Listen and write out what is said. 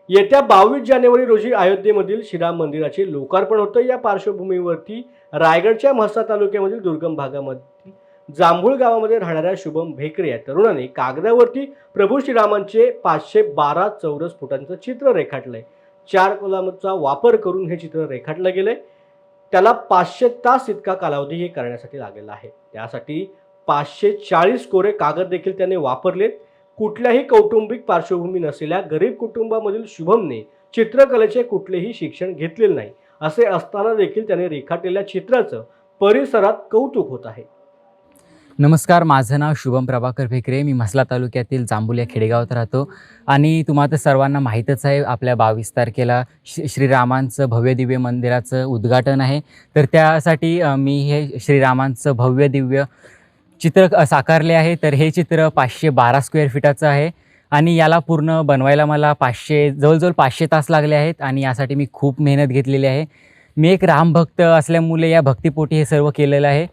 येत्या 22 जानेवारी रोजी अयोध्येमधील श्रीराम मंदिराचे लोकार्पण होतं. या पार्श्वभूमीवरती रायगडच्या म्हसळा तालुक्यामधील दुर्गम भागामध्ये जांभूळ गावामध्ये राहणाऱ्या शुभम भेकरे या तरुणाने कागदावरती प्रभू श्रीरामांचे 512 चौरस फुटांचं चित्र रेखाटलंय. चार कलमांचा वापर करून हे चित्र रेखाटलं गेलंय. त्याला 500 तास इतका कालावधी हे करण्यासाठी लागलेला आहे. त्यासाठी 540 कोरे कागद देखील त्याने वापरलेत. कुठल्याही कौटुंबिक पार्श्वभूमी नसलेल्या गरीब कुटुंबामधील शुभमने चित्रकलेचे कुठलेही शिक्षण घेतलेले नाही. असे असताना देखील त्याने रेखाटलेल्या चित्राचं परिसरात कौतुक होत आहे. नमस्कार, माझं नाव शुभम प्रभाकर भेकरे. मी म्हसळा तालुक्यातील जांभूल या खेडेगावात राहतो आणि तुम्हाला तर सर्वांना माहीतच आहे, आपल्या 22 तारखेला श्रीरामांचं भव्य दिव्य मंदिराचं उद्घाटन आहे. तर त्यासाठी मी हे श्रीरामांचं भव्य दिव्य चित्र साकारले आहे. तर हे चित्र 512 स्क्वेअर फीटाचं आहे आणि याला पूर्ण बनवायला मला जवळजवळ 500 तास लागले आहेत आणि यासाठी मी खूप मेहनत घेतलेली आहे. मी एक रामभक्त असल्यामुळे या भक्तिपोटी हे सर्व केलेलं आहे.